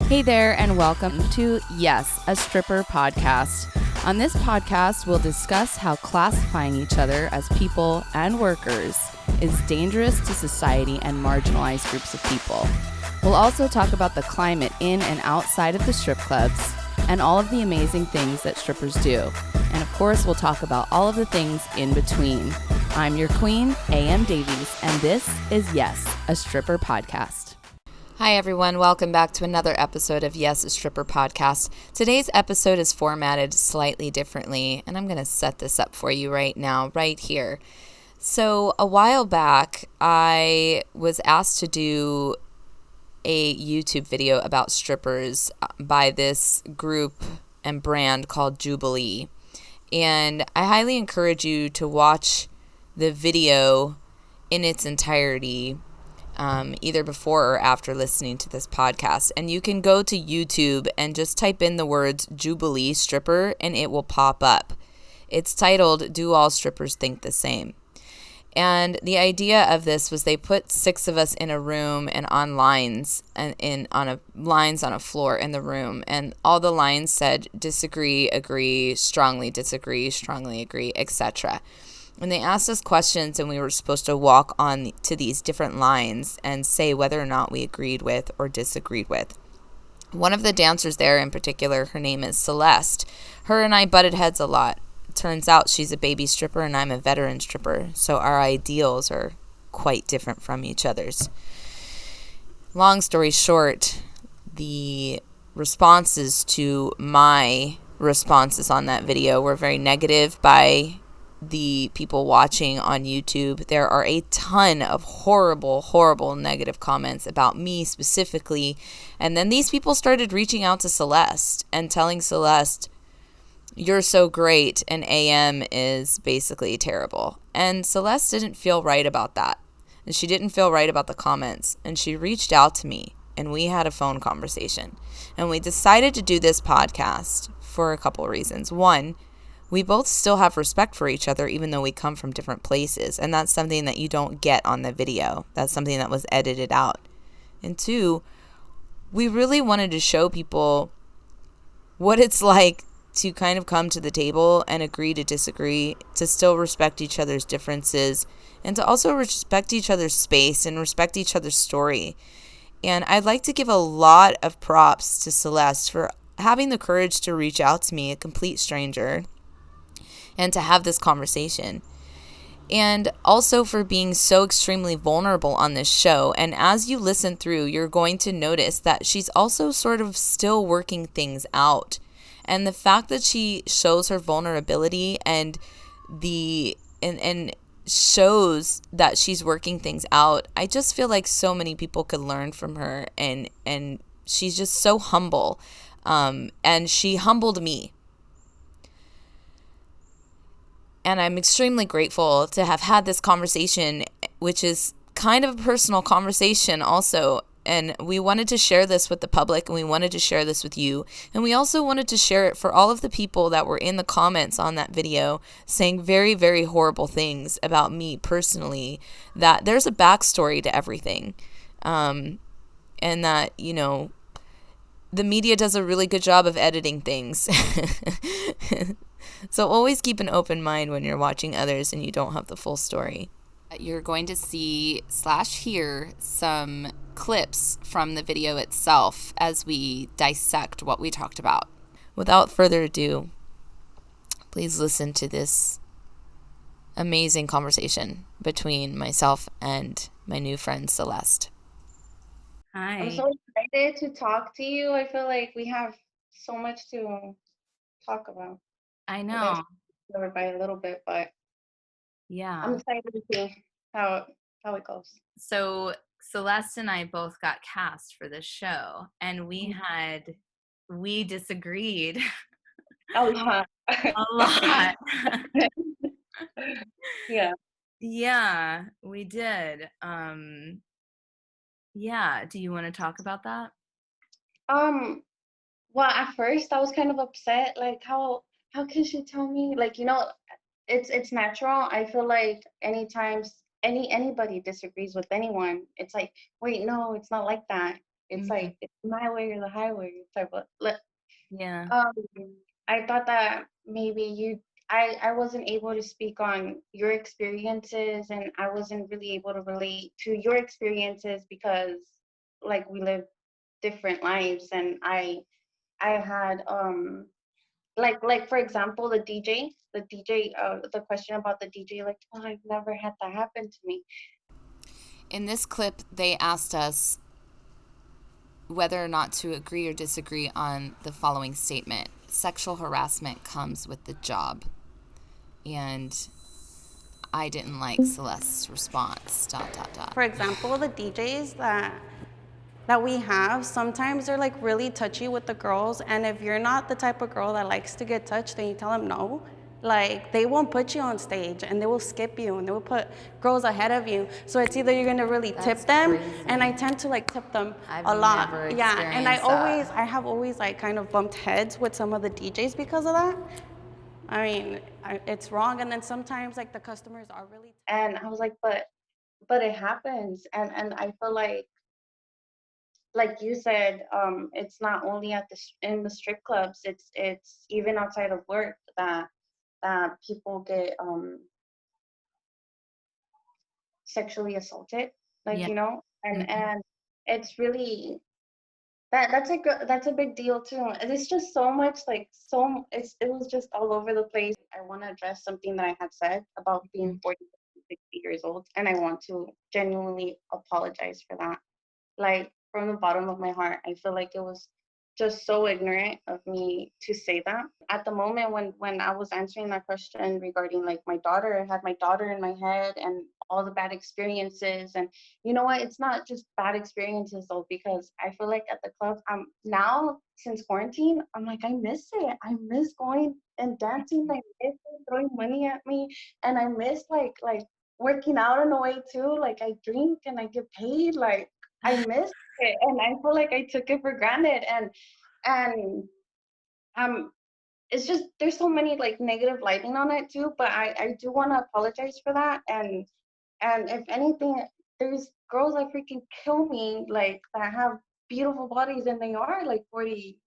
Hey there, and welcome to YAS, a stripper podcast. On this podcast, we'll discuss how classifying each other as people and workers is dangerous to society and marginalized groups of people. We'll also talk about the climate in and outside of the strip clubs and all of the amazing things that strippers do. And of course, we'll talk about all of the things in between. I'm your queen, A.M. Davies, and this is YAS, a stripper podcast. Hi, everyone. Welcome back to another episode of YAS, a Stripper Podcast. Today's episode is formatted slightly differently, and I'm going to set this up for you right now, right here. So a while back, I was asked to do a YouTube video about strippers by this group and brand called Jubilee. And I highly encourage you to watch the video in its entirety, either before or after listening to this podcast. And you can go to YouTube and just type in the words Jubilee stripper and it will pop up. It's titled, Do All Strippers Think the Same? And the idea of this was they put 6 of us in a room and on lines and lines on a floor in the room. And all the lines said disagree, agree, strongly disagree, strongly agree, etc. And they asked us questions, and we were supposed to walk on to these different lines and say whether or not we agreed with or disagreed with. One of the dancers there in particular, her name is Celeste. Her and I butted heads a lot. Turns out she's a baby stripper and I'm a veteran stripper, so our ideals are quite different from each other's. Long story short, the responses to my responses on that video were very negative by the people watching on YouTube. There are a ton of horrible negative comments about me specifically. And then these people started reaching out to Celeste and telling Celeste, you're so great and AM is basically terrible. And Celeste didn't feel right about that. And she didn't feel right about the comments. And she reached out to me and we had a phone conversation. And we decided to do this podcast for a couple of reasons. One, we both still have respect for each other even though we come from different places. And that's something that you don't get on the video. That's something that was edited out. And 2, we really wanted to show people what it's like to kind of come to the table and agree to disagree, to still respect each other's differences, and to also respect each other's space and respect each other's story. And I'd like to give a lot of props to Celeste for having the courage to reach out to me, a complete stranger, and to have this conversation. And also for being so extremely vulnerable on this show. And as you listen through, you're going to notice that she's also sort of still working things out. And the fact that she shows her vulnerability and shows that she's working things out, I just feel like so many people could learn from her. And she's just so humble. And she humbled me. And I'm extremely grateful to have had this conversation, which is kind of a personal conversation also. And we wanted to share this with the public, and we wanted to share this with you. And we also wanted to share it for all of the people that were in the comments on that video saying very, very horrible things about me personally, that there's a backstory to everything. And that, you know, the media does a really good job of editing things. So always keep an open mind when you're watching others and you don't have the full story. You're going to see / hear some clips from the video itself as we dissect what we talked about. Without further ado, please listen to this amazing conversation between myself and my new friend Celeste. Hi. I'm so excited to talk to you. I feel like we have so much to talk about. I I know. guess covered by a little bit, but Yeah. I'm excited to see how it goes. So Celeste and I both got cast for this show, and we disagreed Oh yeah. a lot. Yeah. Yeah, we did. Yeah, do you want to talk about that? Well, at first I was kind of upset, like how can she tell me? Like, it's natural. I feel like anytime anybody disagrees with anyone, it's like, wait, no, it's not like that. It's like it's my way or the highway type of. Yeah. Um, I thought that maybe I wasn't able to speak on your experiences, and I wasn't really able to relate to your experiences because like we live different lives, and I had like for example the DJ the question about the DJ, like, oh, I've never had that happen to me. In this clip, they asked us whether or not to agree or disagree on the following statement: sexual harassment comes with the job. And I didn't like Celeste's response, ... For example, the DJs that we have, sometimes they're like really touchy with the girls, and if you're not the type of girl that likes to get touched, then you tell them no. Like, they won't put you on stage, and they will skip you, and they will put girls ahead of you. So it's either you're gonna really tip them, crazy. and I tend to like tip them I've a lot. never Yeah, and I experienced that. have always like kind of bumped heads with some of the DJs because of that. I mean, it's wrong, and then sometimes like the customers are really. And I was like, but it happens, and I feel like you said, it's not only in the strip clubs, it's even outside of work that people get sexually assaulted, like, Yeah. and it's really that's a big deal too. And it's just so much, like, it was just all over the place. I want to address something that I had said about being 40, 60 years old, and I want to genuinely apologize for that. Like, from the bottom of my heart, I feel like it was just so ignorant of me to say that. At the moment when I was answering that question regarding like my daughter, I had my daughter in my head and all the bad experiences. And you know what? It's not just bad experiences though, because I feel like at the club, now since quarantine, I'm like, I miss it. I miss going and dancing. I miss them throwing money at me, and I miss like working out in a way too. Like, I drink and I get paid. Like, I miss it, and I feel like I took it for granted. And um it's just there's so many like negative lighting on it too, but I do want to apologize for that. And if anything, there's girls that freaking kill me, like, that have beautiful bodies, and they are like 40,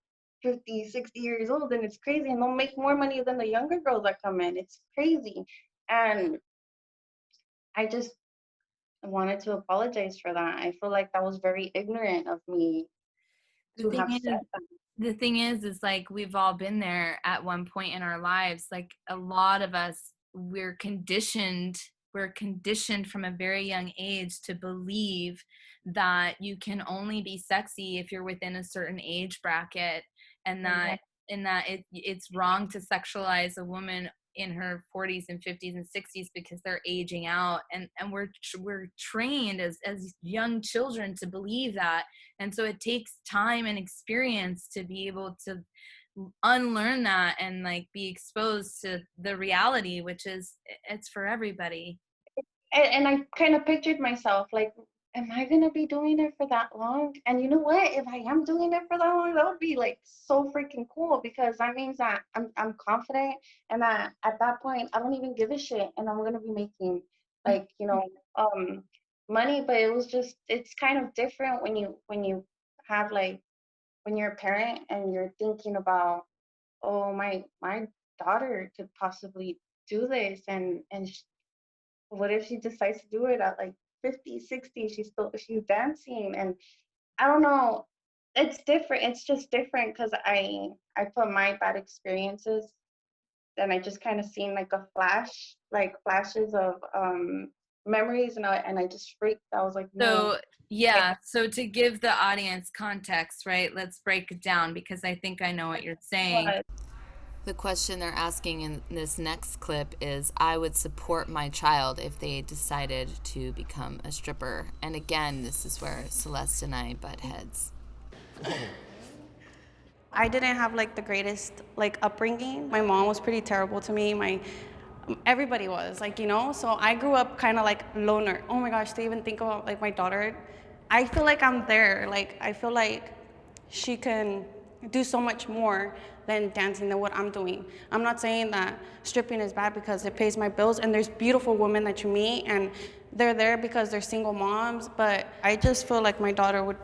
50, 60 years old, and it's crazy, and they'll make more money than the younger girls that come in. It's crazy. And I just wanted to apologize for that. I feel like that was very ignorant of me The to thing have said is, the thing is like we've all been there at one point in our lives. Like a lot of us, we're conditioned from a very young age to believe that you can only be sexy if you're within a certain age bracket, and that. it's wrong to sexualize a woman in her 40s and 50s and 60s because they're aging out, and we're trained as young children to believe that. And so it takes time and experience to be able to unlearn that and like be exposed to the reality, which is it's for everybody. And I kind of pictured myself like, am I gonna be doing it for that long? And you know what? If I am doing it for that long, that would be like so freaking cool, because that means that I'm confident, and that at that point I don't even give a shit, and I'm gonna be making like, um money. But it's kind of different when you have like when you're a parent and you're thinking about, oh, my daughter could possibly do this, and what if she decides to do it at like 50, 60? She's dancing, and I don't know. It's different. It's just different because I put my bad experiences, and I just kind of seen like like flashes of memories, and I just freaked. I was like, no. So yeah, so to give the audience context, right, let's break it down because I think I know what you're saying. But The question they're asking in this next clip is, I would support my child if they decided to become a stripper. And again, this is where Celeste and I butt heads. I didn't have like the greatest like upbringing. My mom was pretty terrible to me. Everybody was like, so I grew up kind of like loner. Oh my gosh, to even think about like my daughter, I feel like I'm there. Like, I feel like she can do so much more than dancing than what I'm doing. I'm not saying that stripping is bad because it pays my bills, and there's beautiful women that you meet and they're there because they're single moms, but I just feel like my daughter would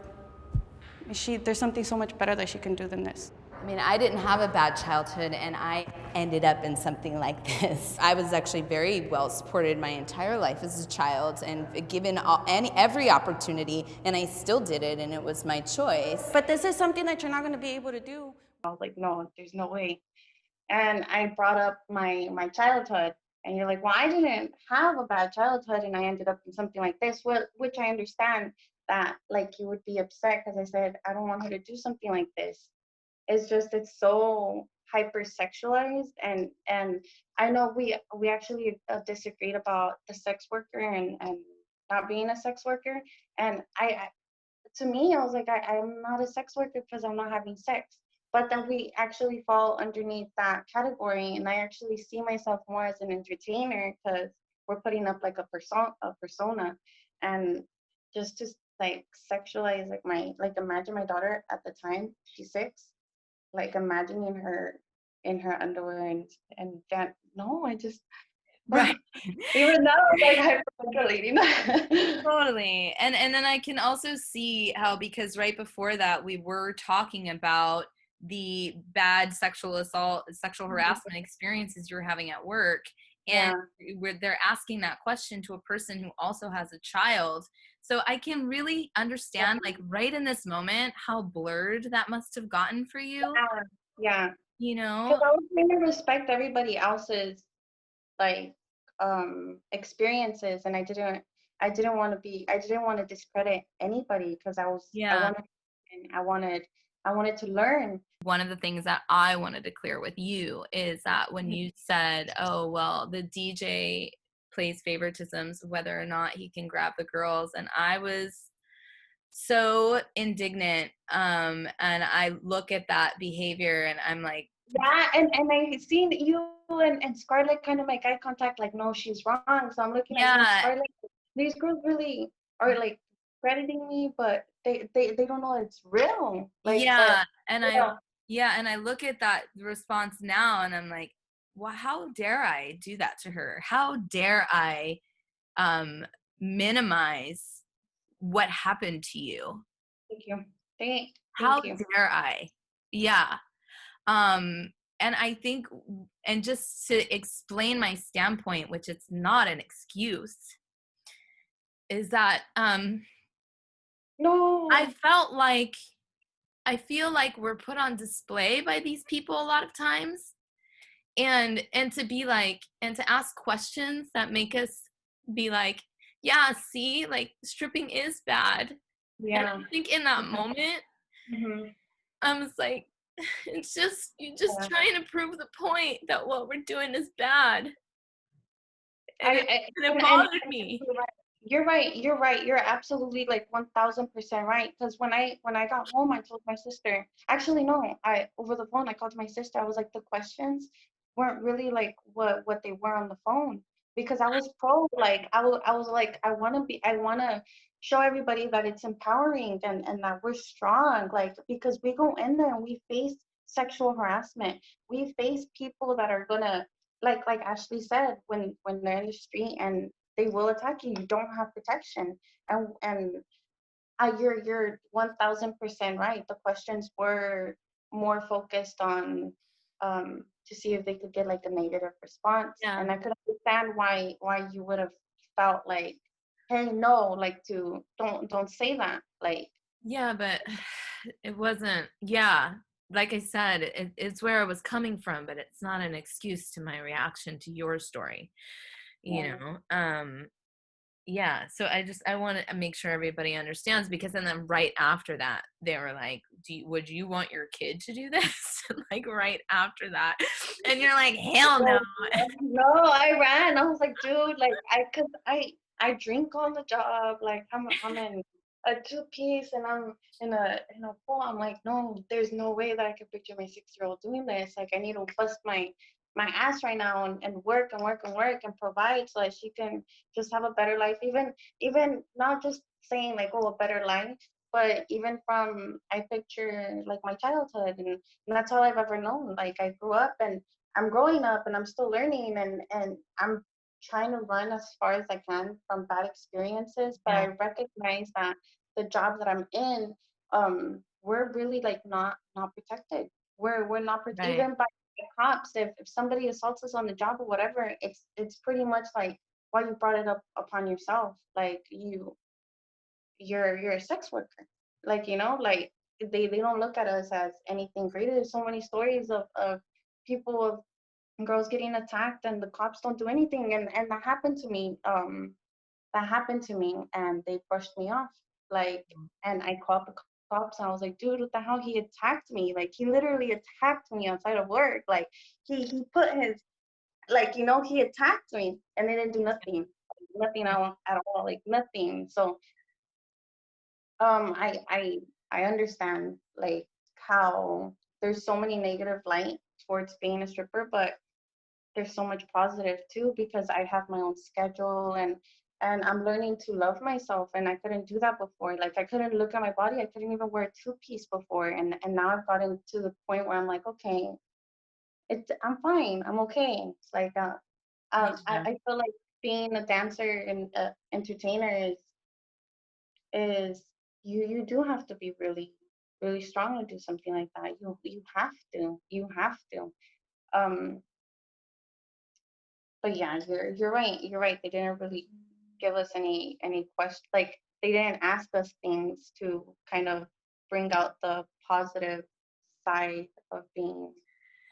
there's something so much better that she can do than this. I mean, I didn't have a bad childhood, and I ended up in something like this. I was actually very well supported my entire life as a child, and given every opportunity, and I still did it, and it was my choice. But this is something that you're not going to be able to do. I was like, no, there's no way. And I brought up my childhood, and you're like, well, I didn't have a bad childhood, and I ended up in something like this. Which I understand that like you would be upset because I said I don't want her to do something like this. It's just it's so hypersexualized, and I know we actually disagreed about the sex worker and not being a sex worker, and I to me, I was like, I'm not a sex worker because I'm not having sex. But then we actually fall underneath that category, and I actually see myself more as an entertainer because we're putting up like a persona, and just to like sexualize like imagine my daughter at the time, she's 6, like imagining her in her underwear and that no, I just Right. even now like hyperventilating. Totally. And then I can also see how, because right before that we were talking about the bad sexual assault, sexual harassment experiences you're having at work. And where they're asking that question to a person who also has a child. So I can really understand, like right in this moment, how blurred that must have gotten for you. Yeah. You Because know? I was trying to respect everybody else's like experiences, and I didn't want to discredit anybody because Yeah. I wanted to learn. One of the things that I wanted to clear with you is that when you said, oh, well, the DJ plays favoritisms, whether or not he can grab the girls. And I was so indignant. And I look at that behavior and I'm like, Yeah, and I seen you and Scarlett kind of make eye contact, like, no, she's wrong. So I'm looking at you and yeah, Scarlett. These girls really are like crediting me, but they don't know it's real. Like, but yeah. And yeah, and I look at that response now and I'm like, well, how dare I do that to her? How dare I minimize what happened to you? thank you. Thank How you. dare I? Yeah. Um, and I think, and just to explain my standpoint, which it's not an excuse, is that No. I feel like we're put on display by these people a lot of times, and to be like, and to ask questions that make us be like, yeah, see, like stripping is bad. And Yeah. I think in that moment, Hmm. I was like, it's just, you're just Yeah. trying to prove the point that what we're doing is bad. And it And bothered me. you're right. You're right. You're absolutely like 1000% right. Because when I got home, I told my sister. Actually, no. I over the phone, I called my sister. I was like, the questions weren't really like what they were on the phone because I was pro. Like I was like I wanna show everybody that it's empowering and that we're strong. Like because we go in there and we face sexual harassment. We face people that are gonna like Ashley said when they're in the street and they will attack you. You don't have protection, and you're 1000% right. The questions were more focused on to see if they could get like a negative response, Yeah. and I could understand why you would have felt like, hey, no, like to don't say that, like Yeah, but it wasn't, yeah. Like I said, it's where I was coming from, but it's not an excuse to my reaction to your story, you yeah, know? Yeah, so I want to make sure everybody understands, because then right after that they were like, would you want your kid to do this? Like right after that, and you're like, hell no. no, I ran. I was like, dude, like cause I drink on the job. Like I'm in a 2-piece and I'm in a pool. I'm like, no, there's no way that I could picture my 6-year-old doing this. Like I need to bust my ass right now and work and work and work and provide so that she can just have a better life. Even not just saying like, oh, a better life, but even from I picture like my childhood and that's all I've ever known. Like I grew up and I'm growing up and I'm still learning and I'm trying to run as far as I can from bad experiences, but Yeah. I recognize that the job that I'm in we're really like not protected. We're not Right. even by the cops. If somebody assaults us on the job or whatever, it's pretty much like, well, you brought it up upon yourself. Like you're a sex worker. Like, like they don't look at us as anything greater. There's so many stories of people, of girls getting attacked and the cops don't do anything. And that happened to me. That happened to me and they brushed me off. Like, and I called the cops and I was like, dude, what the hell? He attacked me. Like, he literally attacked me outside of work. Like, he put his, like, he attacked me and they didn't do nothing. Nothing at all. Like, nothing. So, I understand, like, how there's so many negative light towards being a stripper, but there's so much positive too, because I have my own schedule, and I'm learning to love myself, and I couldn't do that before. Like, I couldn't look at my body. I couldn't even wear a two-piece before, and now I've gotten to the point where I'm like, okay, I'm fine. I'm okay. It's like, Yeah. I feel like being a dancer and entertainer is you do have to be really really strong to do something like that. You have to. Um, but yeah, you're right. You're right. They didn't really give us any question. Like, they didn't ask us things to kind of bring out the positive side of being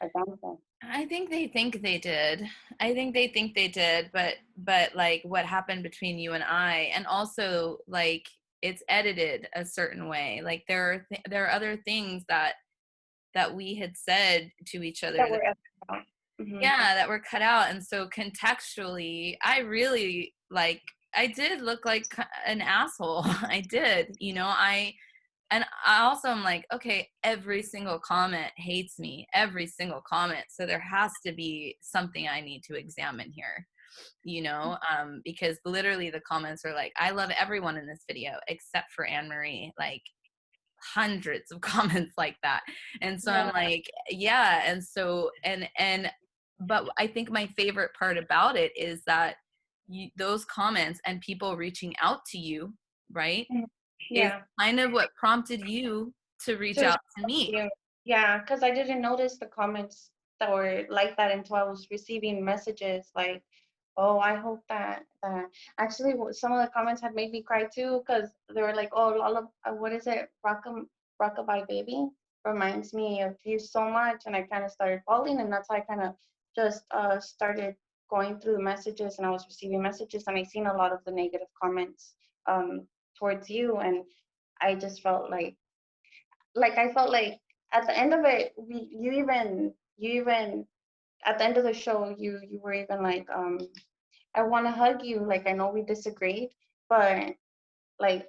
a dancer. I think they think they did. I think they think they did, but like what happened between you and I, and also like it's edited a certain way. Like there are other things that we had said to each That other that, we're about. Hmm. yeah, that were cut out. And so contextually, I really like I did look like an asshole. I did, and I also am like, okay, every single comment hates me, every single comment. So there has to be something I need to examine here, because literally the comments are like, I love everyone in this video except for Anne Marie, like hundreds of comments like that. And so Yeah. I'm like, yeah. And so, but I think my favorite part about it is that those comments and people reaching out to you, right? Mhm. Is Yeah. kind of what prompted you to reach To out to me. Yeah, yeah, because I didn't notice the comments that were like that until I was receiving messages like, "Oh, I hope that." Actually, some of the comments had made me cry too, because they were like, "Oh, all of what is it, Rockabye Baby reminds me of you so much," and I kind of started falling, and that's how I kind of just started going through the messages, and I was receiving messages, and I seen a lot of the negative comments towards you, and I just felt like I felt like at the end of it, you even at the end of the show, you were even like, I want to hug you. Like, I know we disagreed, but like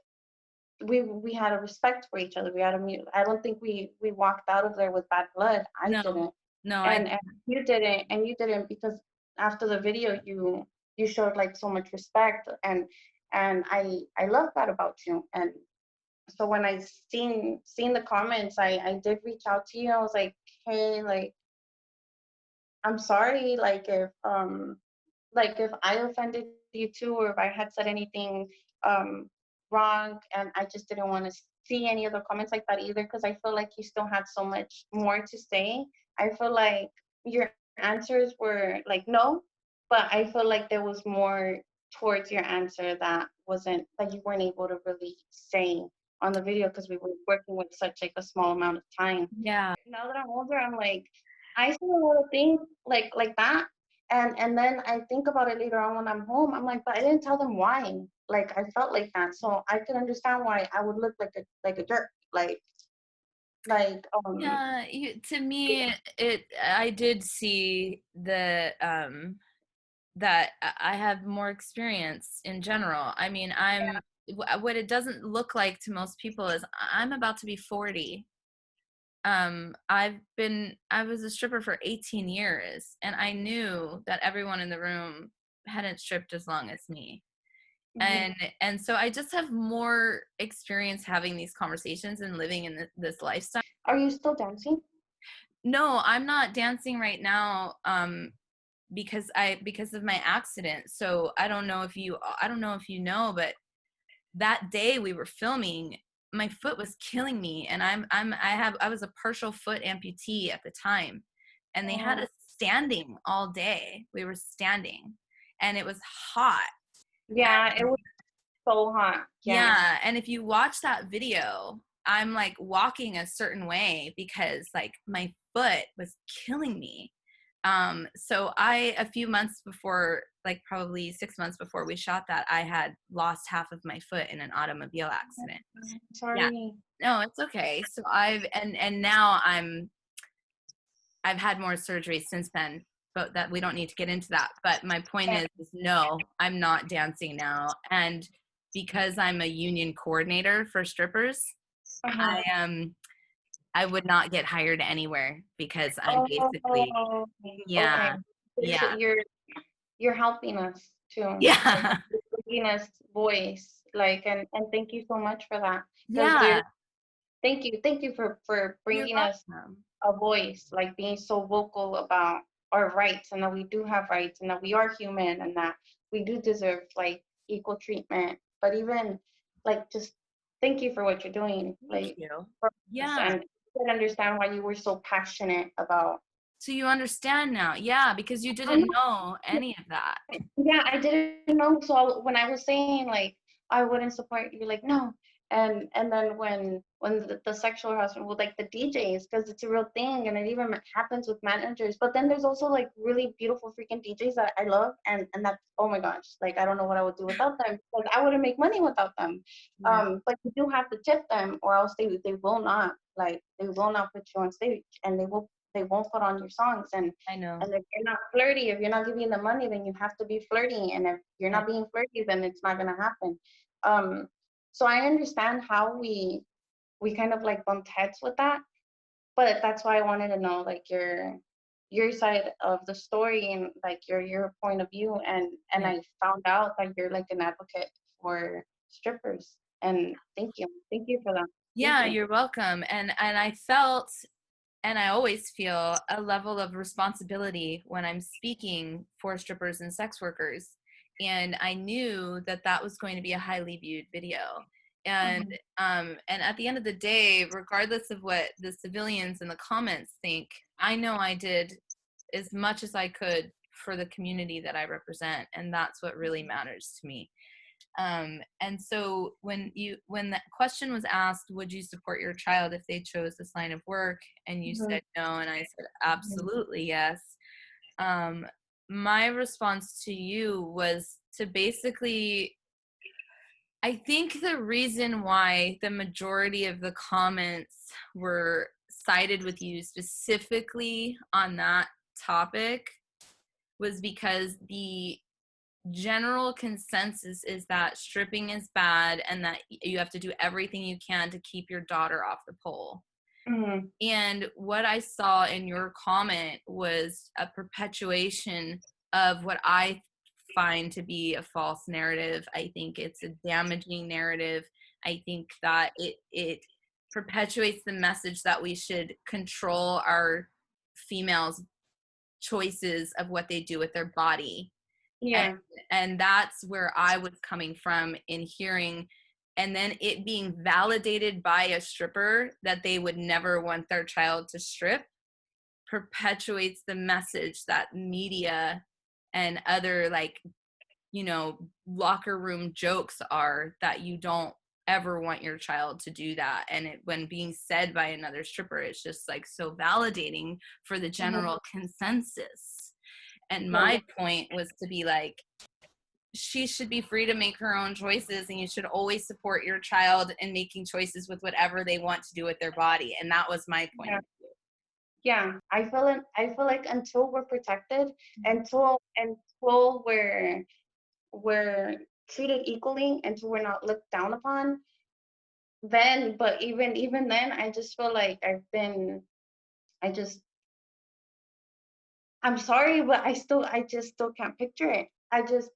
we had a respect for each other. We had a I don't think we walked out of there with bad blood. I No, didn't, no, and you didn't because after the video you showed like so much respect, and I love that about you. And so when I seen the comments, I did reach out to you. I was like, hey, like, I'm sorry, like if I offended you too, or if I had said anything um wrong, and I just didn't want to see any other comments like that either, because I feel like you still had so much more to say. I feel like your answers were like no, but I feel like there was more towards your answer that you weren't able to really say on the video, because we were working with such like a small amount of time. yeah, Now that I'm older, I'm like, I see a lot of things like that, and then I think about it later on when I'm home. I'm like, but I didn't tell them why. Like, I felt like that, so I could understand why I would look like a jerk. Like yeah. To me, I did see that I have more experience in general. I mean, what it doesn't look like to most people is I'm about to be 40. I was a stripper for 18 years, and I knew that everyone in the room hadn't stripped as long as me. mhm. And so I just have more experience having these conversations and living in this lifestyle. Are you still dancing? No, I'm not dancing right now, because of my accident. So I don't know if you know, but that day we were filming, my foot was killing me, and I was a partial foot amputee at the time, and they had us standing all day. We were standing, and it was hot. Yeah, it was so hot. Yeah, and if you watch that video, I'm like walking a certain way because like my foot was killing me. So a few months before, like probably 6 months before we shot that, I had lost half of my foot in an automobile accident. Sorry. Yeah. No, it's okay. So and now I've had more surgery since then, but that we don't need to get into that. But my point is no, I'm not dancing now. And because I'm a union coordinator for strippers, I would not get hired anywhere because I'm basically, yeah, Okay. So yeah, you're helping us too. Like yeah, you're giving us voice. Like and thank you so much for that. Because yeah. thank you for You're bringing us welcome. a voice, like being so vocal about our rights and that we do have rights and that we are human and that we do deserve like equal treatment. But even like just thank you for what you're doing, Thank like you. for us. Yeah. And I can understand why you were so passionate about. So you understand now. Yeah, because you I'm didn't know any of that. Yeah, I didn't know. So when I was saying like I wouldn't support you, like no. And then when the sexual harassment with like the DJs, because it's a real thing, and it even happens with managers. But then there's also like really beautiful freaking DJs that I love, and that's, oh my gosh, like I don't know what I would do without them. Like I wouldn't make money without them. Yeah. But you do have to tip them, or else they will not, like they will not put you on stage, and they won't put on your songs. I know. And if you're not flirty, if you're not giving the money, then you have to be flirty. And if you're not being flirty, then it's not gonna happen. So I understand how we kind of like bumped heads with that, but that's why I wanted to know like your side of the story and like your point of view. And Yeah. I found out that you're like an advocate for strippers. And thank you for that. Yeah, Thank you. you're welcome. And I felt, and I always feel, a level of responsibility when I'm speaking for strippers and sex workers. And I knew that that was going to be a highly viewed video. And and at the end of the day, regardless of what the civilians in the comments think, I know I did as much as I could for the community that I represent, and that's what really matters to me. And so when that question was asked, would you support your child if they chose this line of work, and you said no, and I said absolutely yes, my response to you was to basically, I think the reason why the majority of the comments were sided with you specifically on that topic was because the general consensus is that stripping is bad and that you have to do everything you can to keep your daughter off the pole. And what I saw in your comment was a perpetuation of what I find to be a false narrative. I think it's a damaging narrative. I think that it perpetuates the message that we should control our females' choices of what they do with their body. And that's where I was coming from in hearing, and then it being validated by a stripper that they would never want their child to strip perpetuates the message that media and other, like, locker room jokes are, that you don't ever want your child to do that. And when being said by another stripper, it's just like so validating for the general consensus. And my point was to be like, she should be free to make her own choices, and you should always support your child in making choices with whatever they want to do with their body. And that was my point. Yeah, I feel like until we're protected, until we're treated equally, until we're not looked down upon, then, but even then, I just feel like I just I'm sorry, but I just still can't picture it. I just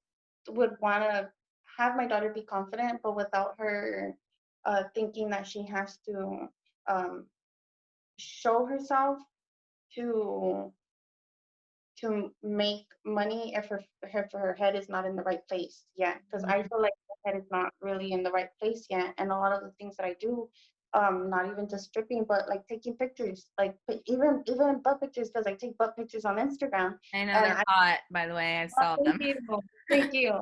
would want to have my daughter be confident, but without her thinking that she has to show herself to to make money if her head is not in the right place yet. Because I feel like my head is not really in the right place yet, and a lot of the things that I do, not even just stripping, but like taking pictures, like even butt pictures, because I take butt pictures on Instagram, I know and they're hot, by the way. I saw thank them. you, thank you.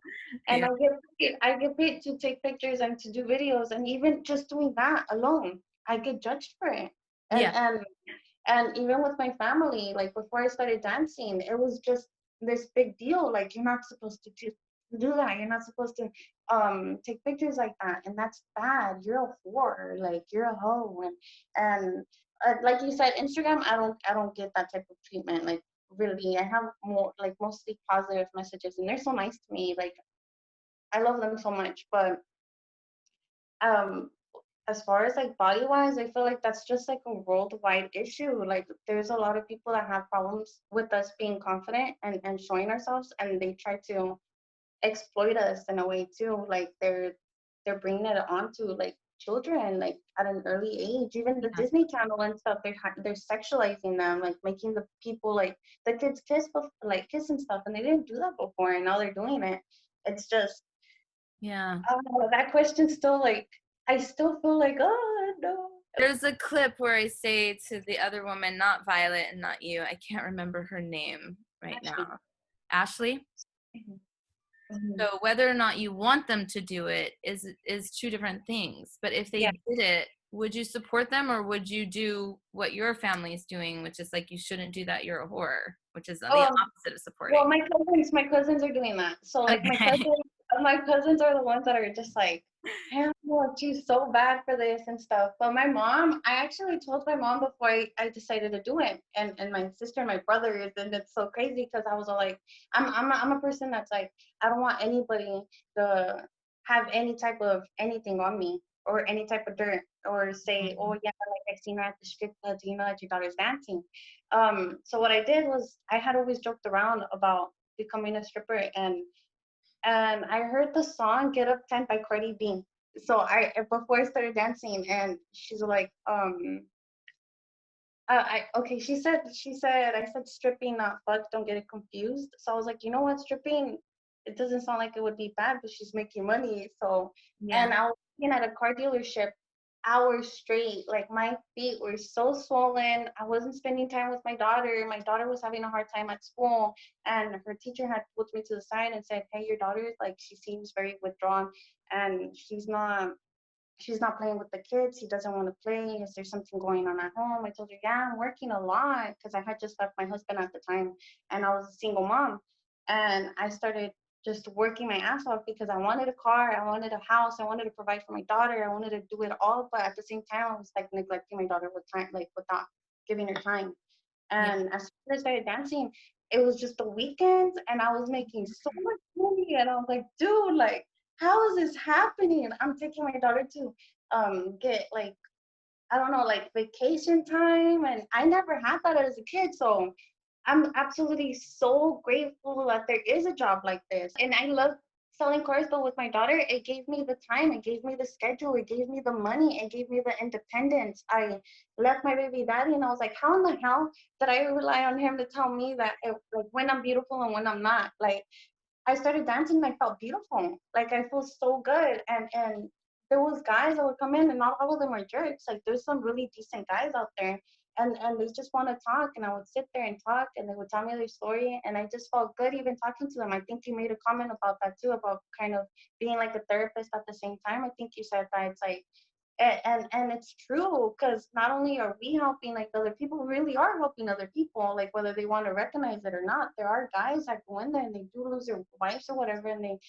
And Yeah. I get paid to take pictures and to do videos, and even just doing that alone, I get judged for it. And Yeah. and even with my family, like before I started dancing, it was just this big deal. Like you're not supposed to do that. You're not supposed to take pictures like that, and that's bad. You're a whore. Like you're a hoe. And like you said, Instagram, I don't get that type of treatment. Like really, I have more like mostly positive messages, and they're so nice to me. Like I love them so much. But um as far as like body wise, I feel like that's just like a worldwide issue. Like there's a lot of people that have problems with us being confident and showing ourselves, and they try to exploit us in a way too. Like they're bringing it onto like children like at an early age. Even the Yeah. Disney Channel and stuff, they're sexualizing them, like making the people like the kids kiss and stuff, and they didn't do that before, and now they're doing it. It's just Yeah. that question still like I still feel like oh no. There's a clip where I say to the other woman, not Violet and not you, I can't remember her name right Actually, now. Ashley? mhm. So whether or not you want them to do it is two different things. But if they Yeah. did it, would you support them, or would you do what your family is doing, which is like you shouldn't do that, you're a whore, which is the Um, opposite of well, supporting? my cousins are doing that. So like Okay. my cousins are the ones that are just like, hell no, she's so bad for this and stuff. But my mom, I actually told my mom before I decided to do it, and my sister and my brother is, and it's so crazy because I was all like, I'm a person that's like, I don't want anybody to have any type of anything on me or any type of dirt or say, oh yeah, like I seen her at the strip club, do you know that your daughter's dancing? So what I did was I had always joked around about becoming a stripper, and I heard the song "Get Up 10" by Cardi B. So I before I started dancing, and she's like, I okay. She said I said stripping, not fuck. Don't get it confused. So I was like, you know what, stripping. It doesn't sound like it would be bad, but she's making money. So Yeah. and I was working at a car dealership hours straight. Like my feet were so swollen. I wasn't spending time with my daughter. My daughter was having a hard time at school, and her teacher had put me to the side and said, "Hey, your daughter like she seems very withdrawn, and she's not playing with the kids. He doesn't want to play. Is there something going on at home?" I told her, yeah, I'm working a lot because I had just left my husband at the time and I was a single mom. And I started just working my ass off because I wanted a car, I wanted a house, I wanted to provide for my daughter, I wanted to do it all. But at the same time, I was like neglecting my daughter with time, like without giving her time. Yeah. And as soon as I started dancing, it was just the weekends and I was making so much money. And I was like, dude, like, how is this happening? I'm taking my daughter to get like, I don't know, like vacation time. And I never had that as a kid. So I'm absolutely so grateful that there is a job like this. And I love selling cars, but with my daughter, it gave me the time, it gave me the schedule, it gave me the money, it gave me the independence. I left my baby daddy and I was like, how in the hell did I rely on him to tell me that like when I'm beautiful and when I'm not? Like I started dancing and I felt beautiful. Like I feel so good. And there was guys that would come in and not all of them are jerks. Like there's some really decent guys out there and they just want to talk and I would sit there and talk and they would tell me their story and I just felt good even talking to them. I think you made a comment about that too, about kind of being like a therapist at the same time. I think you said that it's like and it's true because not only are we helping like other people really are helping other people like whether they want to recognize it or not. There are guys that go in there and they do lose their wives or whatever and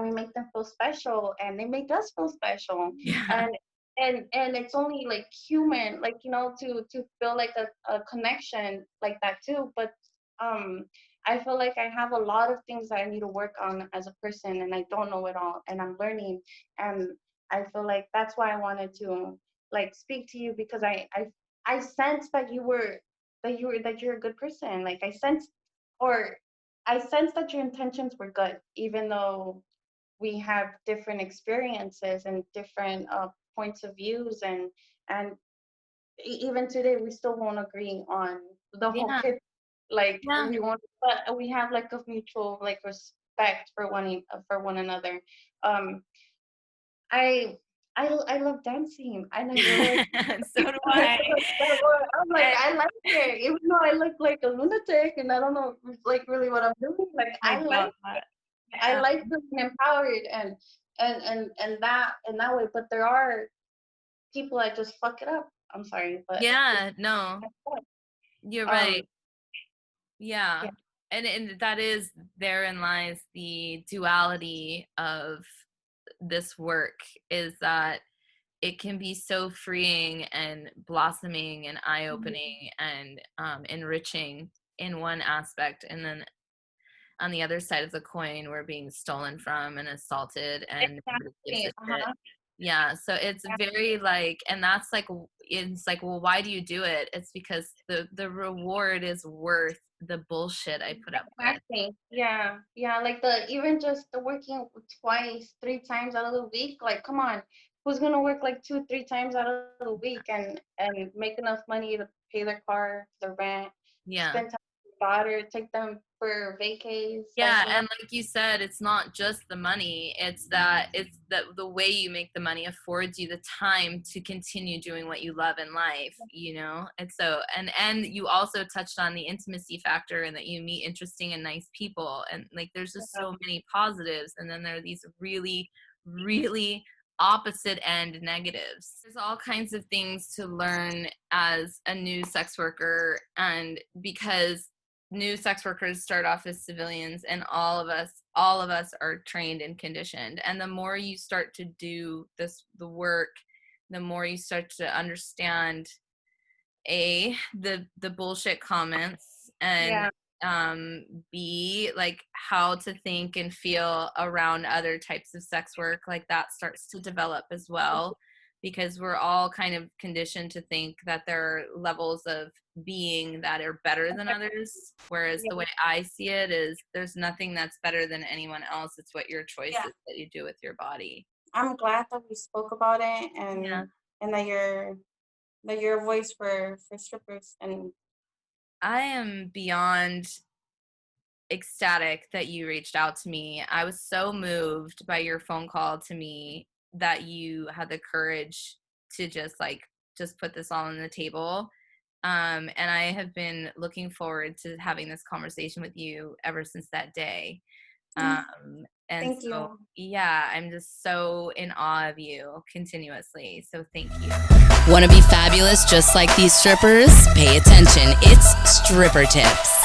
we make them feel special and they make us feel special Yeah. and and it's only like human like to feel like a connection like that too. But um I feel like I have a lot of things that I need to work on as a person and I don't know it all and I'm learning. And I feel like that's why I wanted to like speak to you because I sensed that you're a good person. Like or I sensed that your intentions were good, even though we have different experiences and different points of views and even today we still won't agree on the whole Yeah. kid. Like Yeah. but we have like a mutual like respect for one another. Um, I I love dancing, and I really like. So do I. I'm like, I like it, even though I look like a lunatic and I don't know like really what I'm doing. Like I I like doubt that. I Yeah. like feeling empowered and that in that way. But there are people that just fuck it up. I'm sorry, but Yeah, no, you're um right. Yeah. yeah, And that is, therein lies the duality of this work, is that it can be so freeing and blossoming and eye-opening and enriching in one aspect, and then on the other side of the coin we're being stolen from and assaulted and nobody gives exactly. a shit. Yeah, so it's very like, and that's like, it's like, well, why do you do it? It's because the reward is worth the bullshit I put up with. Exactly. Yeah. Yeah. Like even just the working twice, 3 times out of the week. Like, come on, who's gonna work like 2, 3 times out of the week and make enough money to pay their car, their rent, Yeah. spend time with their daughter, take them for vacays, Yeah, and like you said, it's not just the money, it's that the way you make the money affords you the time to continue doing what you love in life, you know? And so, and you also touched on the intimacy factor, and that you meet interesting and nice people, and like there's just so many positives, and then there are these really, really opposite end negatives. There's all kinds of things to learn as a new sex worker, and because new sex workers start off as civilians, and all of us are trained and conditioned, and the more you start to do the work, the more you start to understand the bullshit comments, and yeah. b, like how to think and feel around other types of sex work, like that starts to develop as well, because we're all kind of conditioned to think that there are levels of being that are better than others, whereas Yeah. the way I see it is there's nothing that's better than anyone else. It's what your choice Yeah. is that you do with your body. I'm glad that we spoke about it Yeah. and that you're a voice for strippers and I am beyond ecstatic that you reached out to me. I was so moved by your phone call to me that you had the courage to just put this all on the table. And I have been looking forward to having this conversation with you ever since that day. And thank so, you. yeah, I'm just so in awe of you continuously. So thank you. Want to be fabulous just like these strippers? Pay attention. It's Stripper Tips.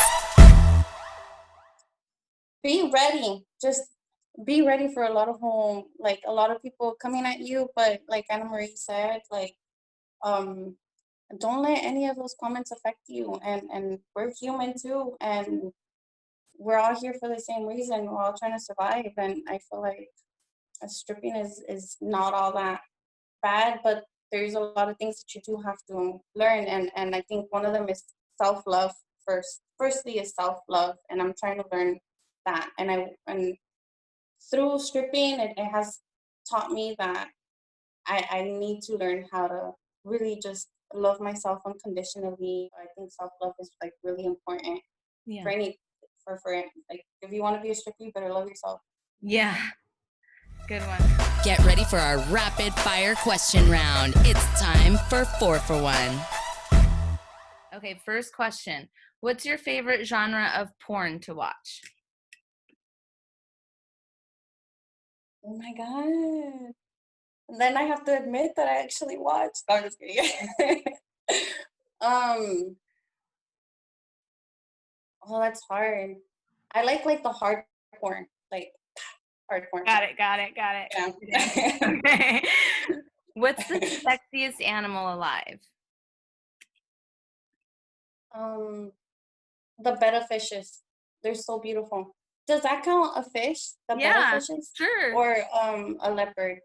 Be ready. Just be ready for a lot of like a lot of people coming at you, but like Anna Marie said, like um don't let any of those comments affect you, and we're human too, and we're all here for the same reason. We're all trying to survive, and I feel like stripping is not all that bad, but there's a lot of things that you do have to learn, and I think one of them is self-love firstly is self-love, and I'm trying to learn that, and through stripping it has taught me that I need to learn how to really just love myself unconditionally. I think self-love is like really important for Yeah. any for like if you want to be a stripper, you better love yourself. Yeah. Good one. Get ready for our rapid fire question round. It's time for 4 for 1. Okay, first question. What's your favorite genre of porn to watch? Oh my god. And then I have to admit that I actually watched. No, I'm just kidding. um oh, that's hard. I like the hard porn. Like hard porn. Got it. Yeah. Okay. What's the sexiest animal alive? The betta fishes. They're so beautiful. Does that count a fish? The betta Yeah, fishes? sure. Or a leopard?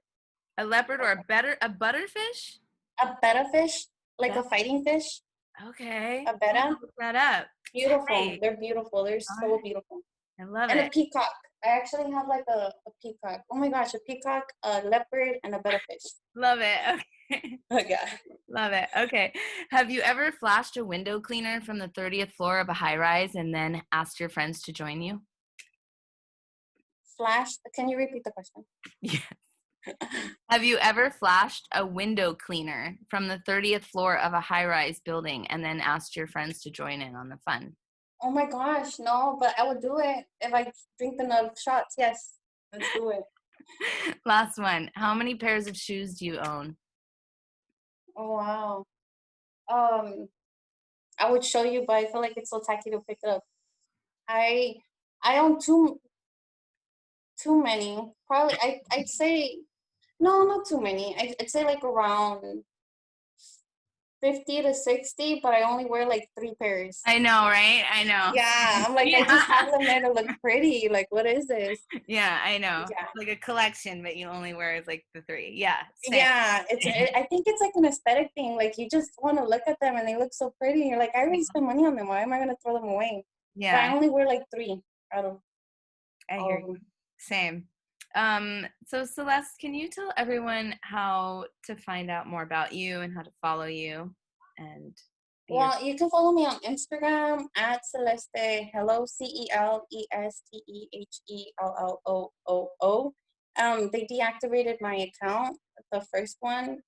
A leopard or a butterfish? A betta fish? Like a That- fighting fish? okay. A I'm betta? gonna look that up. Beautiful. Tight. They're beautiful. They're All so right. beautiful. I love And a it. peacock. I actually have like a peacock. Oh my gosh, a peacock, a leopard, and a betta fish. Love it. Yeah. Love it. Okay. Have you ever flashed a window cleaner from the 30th floor of a high rise and then asked your friends to join you? Can you repeat the question? Yeah. Have you ever flashed a window cleaner from the 30th floor of a high rise building and then asked your friends to join in on the fun? Oh my gosh, no, but I would do it if I drink enough shots. Yes, let's do it. Last one. How many pairs of shoes do you own? Oh wow. I would show you, but I feel like it's so tacky to pick it up. I I own too many. Probably I'd say no, not too many. I'd say like around 50 to 60, but I only wear like 3 pairs. I know, right? I know. Yeah, I'm like, I just have them there to look pretty. Like, what is this? Yeah, I know. Yeah. Like a collection, but you only wear like the 3. Yeah. Same. Yeah, I think it's like an aesthetic thing. Like, you just want to look at them and they look so pretty. You're like, I already spent money on them. Why am I gonna throw them away? But I Yeah, only wear like 3 out of I all hear of you. them. Same. So Celeste, can you tell everyone how to find out more about you and how to follow you and your Well, you can follow me on Instagram at Celeste. Hello, CELESTEHELLOO. They deactivated my account, the first one,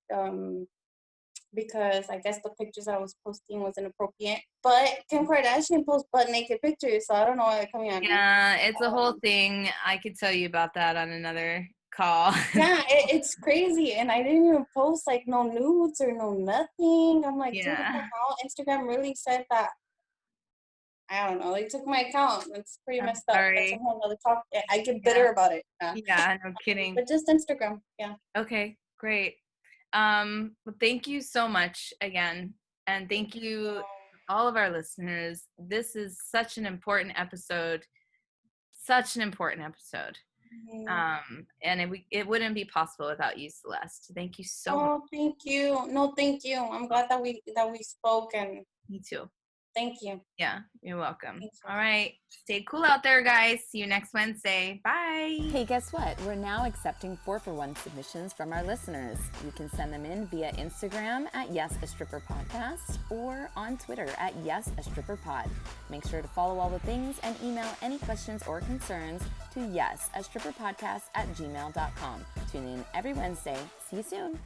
because I guess the pictures that I was posting was inappropriate. But Kim Kardashian posts butt naked pictures, so I don't know why they're coming at me. Yeah, it's a whole thing. I could tell you about that on another call. Yeah, it's crazy, and I didn't even post like no nudes or no nothing. I'm like, dude, what the Yeah. hell? Instagram really said that. I don't know. They took my account. It's pretty I'm messed up. That's a sorry. whole other talk. I get bitter about it. Yeah, no kidding. But just Instagram. Yeah. Okay, great. Well, thank you so much again. And thank you, all of our listeners. This is such an important episode. Such an important episode. And it wouldn't be possible without you, Celeste. Thank you so much. Oh, thank you. No, thank you. I'm glad that we spoke, and Me too. thank you. Yeah, you're welcome. Thank you. All right. Stay cool out there, guys. See you next Wednesday. Bye. Hey, guess what? We're now accepting 4-for-1 submissions from our listeners. You can send them in via Instagram at YAS a Stripper Podcast or on Twitter at YAS a Stripper Pod. Make sure to follow all the things and email any questions or concerns to YAS a Stripper Podcast at gmail.com. Tune in every Wednesday. See you soon.